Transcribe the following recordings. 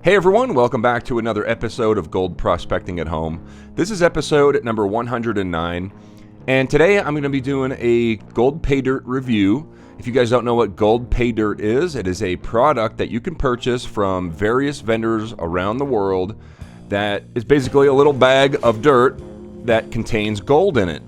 Hey everyone, welcome back to another episode of Gold Prospecting at Home. This is episode number 109, and today I'm going to be doing a gold Paydirt review. If you guys don't know what gold Paydirt is, it is a product that you can purchase from various vendors around the world that is basically a little bag of dirt that contains gold in it.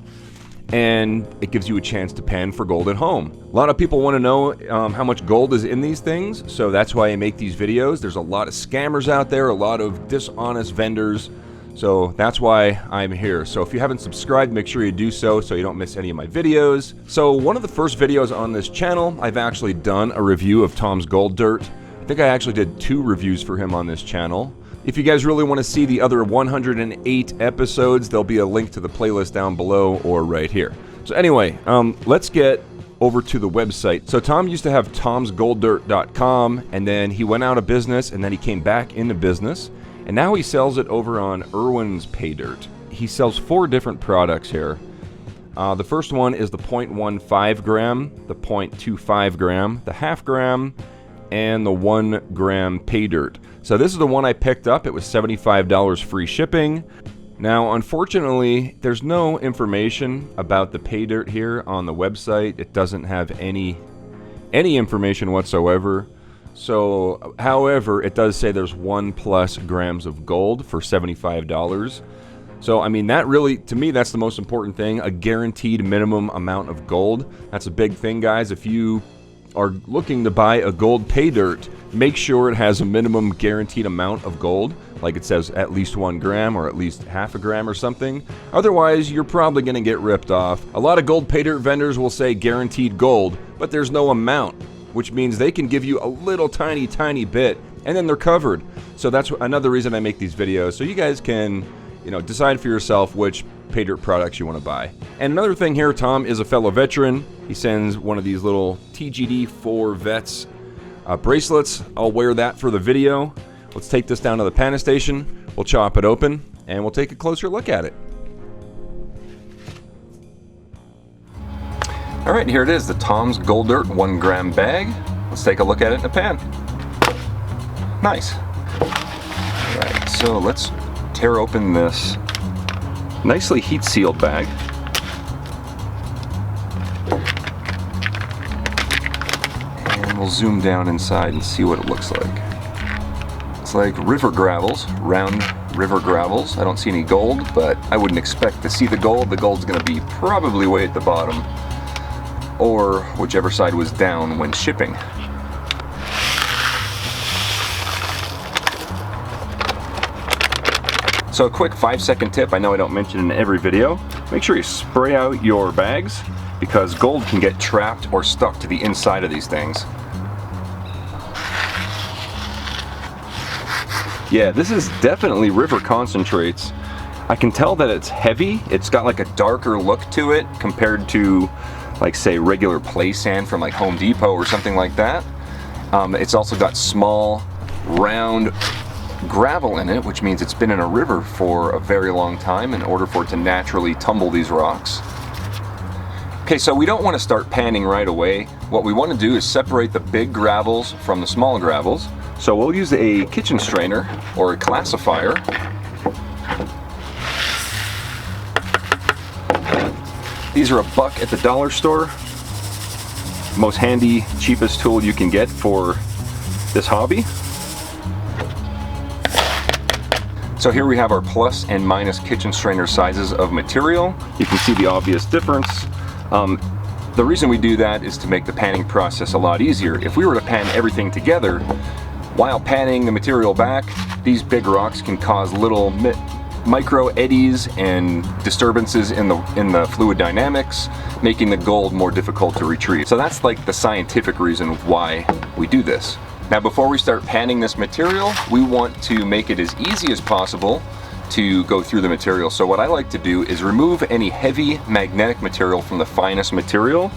And it gives you a chance to pan for gold at home. A lot of people want to know how much gold is in these things, so that's why I make these videos. There's a lot of scammers out there, a lot of dishonest vendors, so that's why I'm here. So if you haven't subscribed, make sure you do so you don't miss any of my videos. So one of the first videos on this channel, I've actually done a review of Tom's Gold Dirt. I think I actually did 2 reviews for him on this channel. If you guys really want to see the other 108 episodes, there'll be a link to the playlist down below or right here. So anyway, let's get over to the website. So Tom used to have tomsgolddirt.com, and then he went out of business, and then he came back into business, and now he sells it over on Irwin's Paydirt. He sells 4 different products here. The first one is the 0.15 gram, the 0.25 gram, the half gram, and the 1 gram Paydirt. So this is the one I picked up. It was $75 free shipping. Now, unfortunately, there's no information about the Paydirt here on the website. It doesn't have any information whatsoever. So, however, it does say there's 1+ grams of gold for $75. So, I mean, that really, to me, that's the most important thing. A guaranteed minimum amount of gold. That's a big thing, guys. If you are looking to buy a gold Paydirt, make sure it has a minimum guaranteed amount of gold, like it says at least 1 gram or at least half a gram or something. Otherwise, you're probably going to get ripped off. A lot of gold Paydirt vendors will say guaranteed gold, but there's no amount, which means they can give you a little tiny bit, and then they're covered. So that's another reason I make these videos, so you guys can, decide for yourself which Paydirt products you want to buy. And another thing here, Tom is a fellow veteran. He sends one of these little TGD for vets bracelets. I'll wear that for the video. Let's take this down to the panning station. We'll chop it open and we'll take a closer look at it. All right, here it is, the Tom's Gold Dirt 1 gram bag. Let's take a look at it in a pan. Nice. All right, so let's tear open this nicely heat sealed bag. We'll zoom down inside and see what it looks like. It's like river gravels, round river gravels. I don't see any gold, but I wouldn't expect to see the gold. The gold's going to be probably way at the bottom, or whichever side was down when shipping. So a quick 5-second tip, I know I don't mention in every video, make sure you spray out your bags because gold can get trapped or stuck to the inside of these things. Yeah, this is definitely river concentrates. I can tell that it's heavy. It's got like a darker look to it compared to, like, say, regular play sand from like Home Depot or something like that. It's also got small, round gravel in it, which means it's been in a river for a very long time in order for it to naturally tumble these rocks. Okay, so we don't want to start panning right away. What we want to do is separate the big gravels from the small gravels. So we'll use a kitchen strainer or a classifier. These are $1 at the dollar store. Most handy, cheapest tool you can get for this hobby. So here we have our plus and minus kitchen strainer sizes of material. You can see the obvious difference. The reason we do that is to make the panning process a lot easier. If we were to pan everything together, while panning the material back, these big rocks can cause little micro eddies and disturbances in the fluid dynamics, making the gold more difficult to retrieve. So that's like the scientific reason why we do this. Now, before we start panning this material, we want to make it as easy as possible to go through the material. So what I like to do is remove any heavy magnetic material from the finest material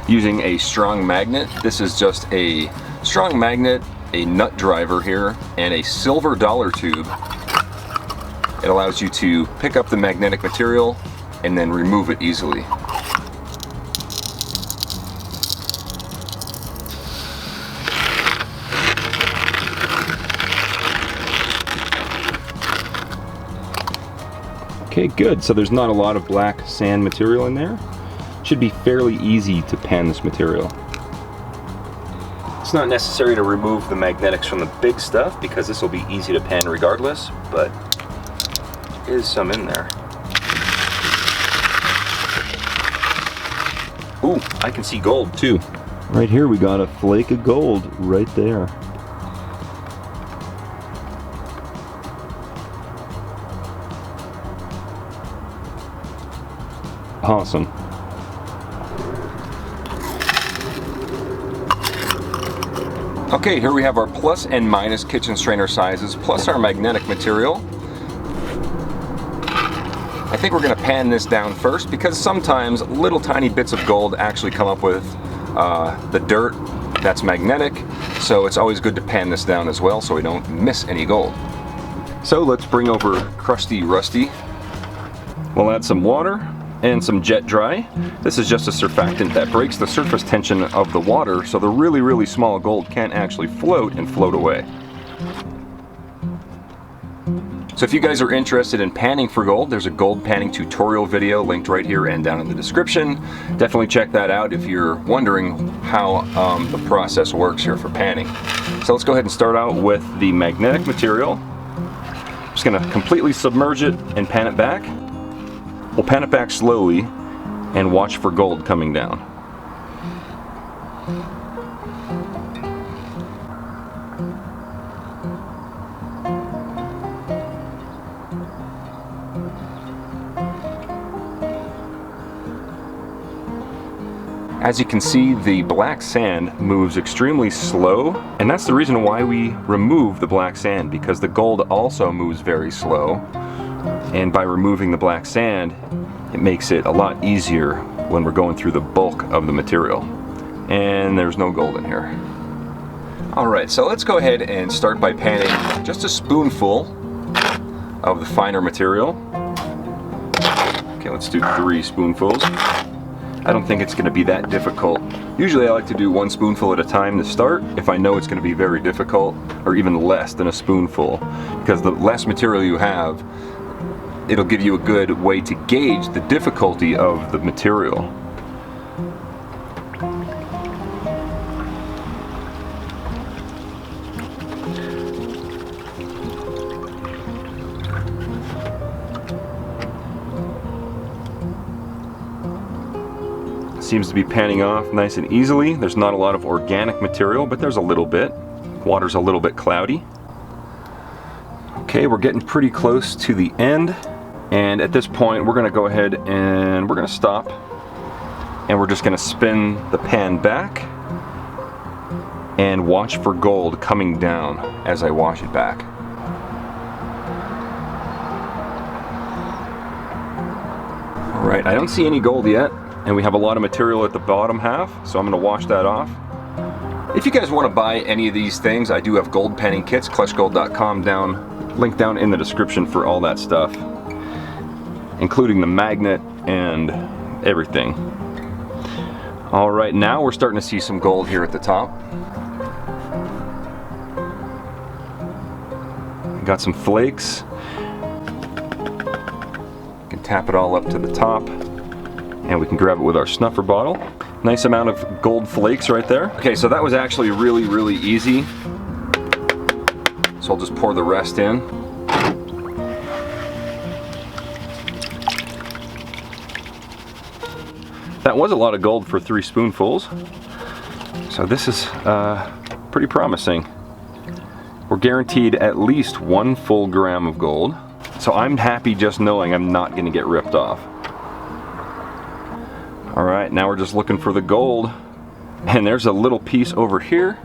using a strong magnet. This is just a strong magnet, a nut driver here, and a silver dollar tube. It allows you to pick up the magnetic material and then remove it easily. Okay, good. So there's not a lot of black sand material in there. Should be fairly easy to pan this material. It's not necessary to remove the magnetics from the big stuff because this will be easy to pan regardless, but there is some in there. Ooh, I can see gold too. Right here we got a flake of gold right there. Awesome. Okay, here we have our plus and minus kitchen strainer sizes, plus our magnetic material. I think we're going to pan this down first because sometimes little tiny bits of gold actually come up with the dirt that's magnetic, so it's always good to pan this down as well so we don't miss any gold. So let's bring over Crusty Rusty. We'll add some water and some jet dry. This is just a surfactant that breaks the surface tension of the water so the really, really small gold can't actually float and float away. So if you guys are interested in panning for gold, there's a gold panning tutorial video linked right here and down in the description. Definitely check that out if you're wondering how the process works here for panning. So let's go ahead and start out with the magnetic material. I'm just gonna completely submerge it and pan it back. We'll pan it back slowly and watch for gold coming down. As you can see, the black sand moves extremely slow, and that's the reason why we remove the black sand, because the gold also moves very slow. And by removing the black sand, it makes it a lot easier when we're going through the bulk of the material. And there's no gold in here. Alright, so let's go ahead and start by panning just a spoonful of the finer material. Okay, let's do 3 spoonfuls. I don't think it's going to be that difficult. Usually I like to do 1 spoonful at a time to start if I know it's going to be very difficult, or even less than a spoonful, because the less material you have, it'll give you a good way to gauge the difficulty of the material. Seems to be panning off nice and easily. There's not a lot of organic material, but there's a little bit. Water's a little bit cloudy. Okay, we're getting pretty close to the end. And at this point, we're gonna go ahead and we're gonna stop. And we're just gonna spin the pan back and watch for gold coming down as I wash it back. All right, I don't see any gold yet, and we have a lot of material at the bottom half, so I'm gonna wash that off. If you guys wanna buy any of these things, I do have gold panning kits, kleshgold.com link down in the description for all that stuff, including the magnet and everything. All right, now we're starting to see some gold here at the top. Got some flakes. You can tap it all up to the top, and we can grab it with our snuffer bottle. Nice amount of gold flakes right there. Okay, so that was actually really, really easy. So I'll just pour the rest in. That was a lot of gold for 3 spoonfuls. So this is pretty promising. We're guaranteed at least 1 full gram of gold. So I'm happy just knowing I'm not gonna get ripped off. All right, now we're just looking for the gold. And there's a little piece over here.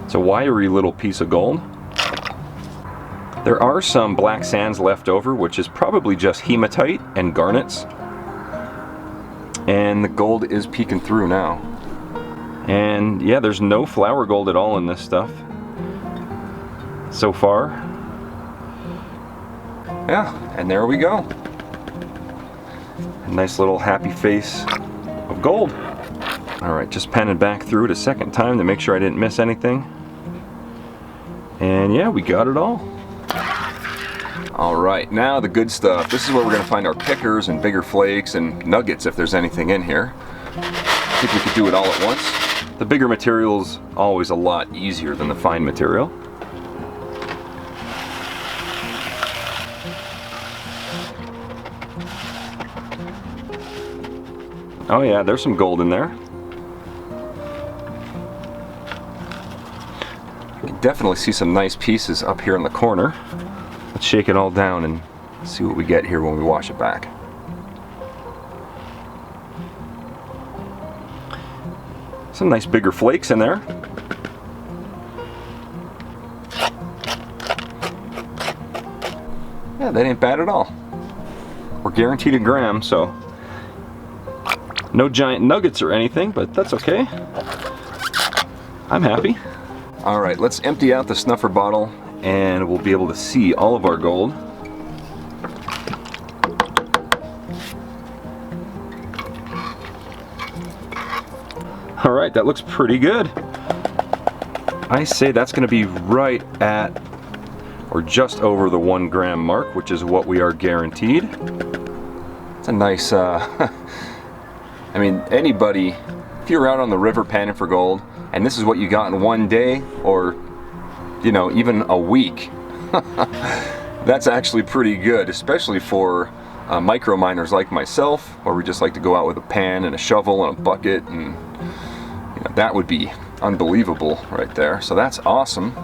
It's a wiry little piece of gold. There are some black sands left over, which is probably just hematite and garnets. And the gold is peeking through now. And yeah, there's no flour gold at all in this stuff so far. Yeah, and there we go. A nice little happy face of gold. All right, just panning back through it a second time to make sure I didn't miss anything. And yeah, we got it all. All right, now the good stuff. This is where we're gonna find our pickers and bigger flakes and nuggets if there's anything in here. I think we could do it all at once. The bigger material's always a lot easier than the fine material. Oh yeah, there's some gold in there. I can definitely see some nice pieces up here in the corner. Let's shake it all down and see what we get here when we wash it back. Some nice bigger flakes in there. Yeah, that ain't bad at all. We're guaranteed a gram, so no giant nuggets or anything, but that's okay. I'm happy. All right, let's empty out the snuffer bottle and we'll be able to see all of our gold. All right, that looks pretty good. I say that's gonna be right at or just over the 1 gram mark, which is what we are guaranteed. It's a nice, I mean, anybody, if you're out on the river panning for gold, and this is what you got in one day, or, you know, even a week, that's actually pretty good, especially for micro miners like myself, where we just like to go out with a pan and a shovel and a bucket, and you know, that would be unbelievable right there. So that's awesome.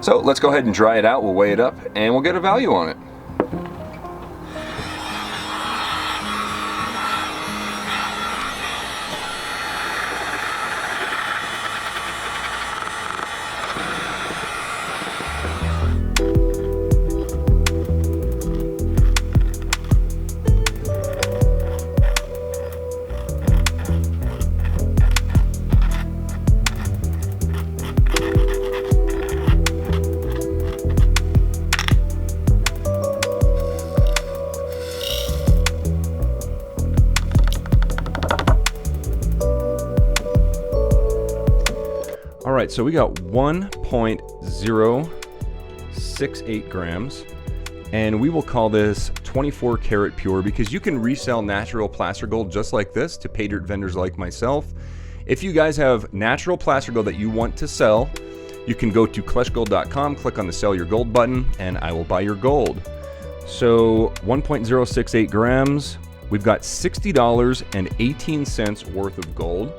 So let's go ahead and dry it out, we'll weigh it up, and we'll get a value on it. All right, so we got 1.068 grams, and we will call this 24 karat pure because you can resell natural placer gold just like this to pay dirt vendors like myself. If you guys have natural placer gold that you want to sell, you can go to kleshgold.com, click on the sell your gold button, and I will buy your gold. So 1.068 grams, we've got $60.18 worth of gold.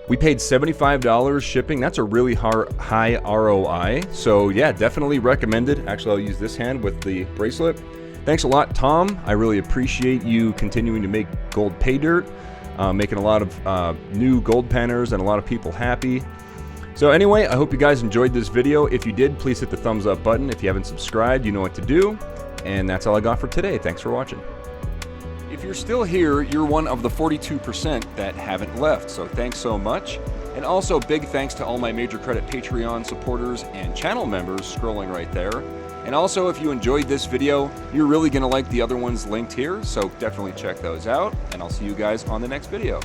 We paid $75 shipping. That's a really high ROI. So yeah, definitely recommended. Actually, I'll use this hand with the bracelet. Thanks a lot, Tom. I really appreciate you continuing to make gold pay dirt, making a lot of new gold panners and a lot of people happy. So anyway, I hope you guys enjoyed this video. If you did, please hit the thumbs up button. If you haven't subscribed, you know what to do. And that's all I got for today. Thanks for watching. If you're still here, you're one of the 42% that haven't left, so thanks so much. And also big thanks to all my Major Credit Patreon supporters and channel members scrolling right there. And also, if you enjoyed this video, you're really gonna like the other ones linked here, so definitely check those out, and I'll see you guys on the next video.